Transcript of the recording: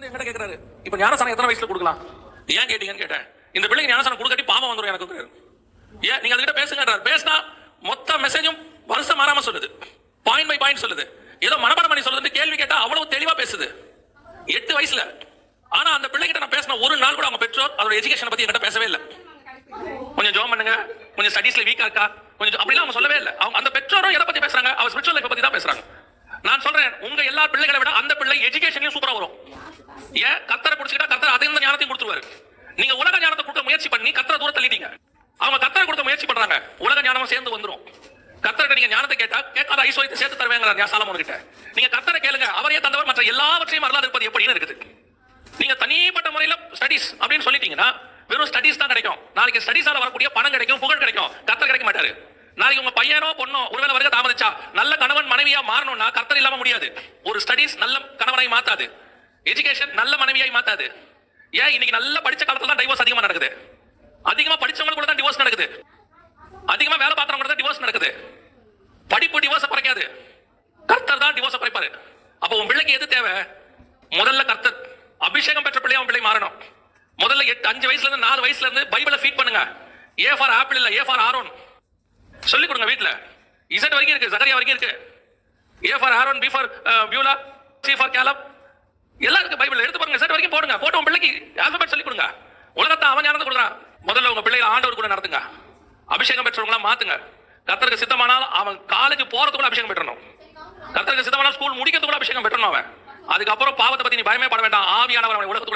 என்கிட்ட கேக்குறாரு, இப்ப ஞானசானம் எத்தனை வயசுல கொடுக்கலாம்? ஏன் கேட்டீங்கன்னு கேட்டேன். இந்த பிள்ளைக்கு ஞானசானம் கொடுக்கட்டி பாவம் வந்துடும் எனக்கு. ஏன் நீங்க அதுகிட்ட பேசுங்கன்றார். பேசினா மொத்த மெசேஜும் வருஷம் மாறாம சொல்லுது, பாயிண்ட் பை பாயிண்ட் சொல்லுது. ஏதோ மனப்பாடம் பண்ணி சொல்லுது. கேள்வி கேட்டா அவ்வளவு தெளிவா பேசுது 8 வயசுல. ஆனா அந்த பிள்ளைகிட்ட நான் பேசின ஒரு நாள் கூட அவங்க பெற்றோர் அதோட எஜுகேஷன் பத்தி என்கிட்ட பேசவே இல்லை. கொஞ்சம் ஜோம் பண்ணுங்க, கொஞ்சம் ஸ்டடீஸ்ல வீக்கா இருக்கா, கொஞ்சம் அப்படிலாம் அவங்க சொல்லவே இல்லை. அவங்க அந்த பெற்றோரும் எதை பத்தி பேசுறாங்க? அவர் ஸ்பிரிச்சுவல் லைஃப் பத்தி தான் பேசுறாங்க. நான் சொல்றேன், உங்க எல்லா பிள்ளைகளை விட அந்த பிள்ளை எஜுகேஷன்லயும் சூப்பரா வரும். ஏன்? கத்தரை பிடிச்சிட்டா கத்தர் அதையும் ஞானத்தையும் கொடுத்துருவாரு. நீங்க உலக ஞானத்தை கொடுக்க முயற்சி பண்ணி கத்தரை தூரம் தள்ளிட்டீங்க. அவங்க கத்தரை கொடுக்க முயற்சி பண்றாங்க, உலக ஞானமும் சேர்ந்து வந்துரும். கத்தர்கிட்ட நீங்க ஞானத்தை கேட்டா கேட்காத ஐஸ்வரியத்தை சேர்த்து தருவேங்கிறார் சாலமோன் கிட்ட. நீங்க கத்தரை கேளுங்க, அவரே தந்தவர், மற்ற எல்லாவற்றையும் அருளாது இருப்பது எப்படின்னு இருக்குது. நீங்க தனிப்பட்ட முறையில ஸ்டடீஸ் அப்படின்னு சொல்லிட்டீங்கன்னா வெறும் ஸ்டடீஸ் தான் கிடைக்கும். நாளைக்கு ஸ்டடீஸால வரக்கூடிய பணம் கிடைக்கும், புகழ் கிடைக்கும், கத்தர் கிடைக்க மாட்டாரு. நாளைக்கு உங்க பையனோ பொண்ணோ ஒருவேளை வருக தாமதிச்சா நல்ல கணவன் மனைவியா மாறணும்னா கர்த்தர் இல்லாம முடியாது. ஒரு ஸ்டடீஸ் நல்ல கணவனாய் மாத்தாது, எஜுகேஷன் நல்ல மனைவியாய் மாத்தாது. ஏன்? இன்னைக்கு நல்ல படிச்ச காலத்துல தான் டைவோர்ஸ் அதிகமா நடக்குது. அதிகமா படிச்சவங்க கூட தான் டிவோர்ஸ் நடக்குது. அதிகமா வேலை பார்த்தவங்க தான் டிவோர்ஸ் நடக்குது. படிப்பு டிவோர்ஸ் குறைக்காது, கர்த்தர் தான் டிவோர்ஸ் குறைப்பாரு. அப்ப உன் பிள்ளைக்கு எது தேவை? முதல்ல கர்த்தர் அபிஷேகம் பெற்ற பிள்ளையா உன் பிள்ளை மாறணும். முதல்ல 5 வயசுல இருந்து 4 வயசுல இருந்து பைபிளை ஃபீட் பண்ணுங்க. ஏ ஃபார் ஆப்பிள் இல்ல, ஏ ஃபார் ஆரோன் சொல்லி கொடுங்க. வீட்டுல இசட் வரைக்கும் இருக்கு, ஜகரியா வரைக்கும் இருக்கு. A for Aaron, B for Beulah, C for Caleb எல்லாம் இருக்கு பைபிள். எடுத்து பாருங்க, இசட் வரைக்கும் போடுங்க. போட்டு உங்க பிள்ளைக்கு ஆல்பபெட் சொல்லி கொடுங்க. உலகத்தை அவன் ஞானத்தை கொடுக்குறான். முதல்ல உங்க பிள்ளைகளை ஆண்டவர் கூட நடத்துங்க, அபிஷேகம் பெற்றவங்களா மாத்துங்க. கர்த்தருக்கு சித்தமானால் அவன் காலேஜ் போறதுக்குள்ள அபிஷேகம் பெற்றணும். கர்த்தருக்கு சித்தமானால் ஸ்கூல் முடிக்கிறதுக்குள்ள அபிஷேகம் பெற்றணும் அவன். அதுக்கப்புறம் பாவத்தை பத்தி நீ பயமே பட வேண்டாம். ஆவியானவர் அவனை உலகத்துக்குள்ள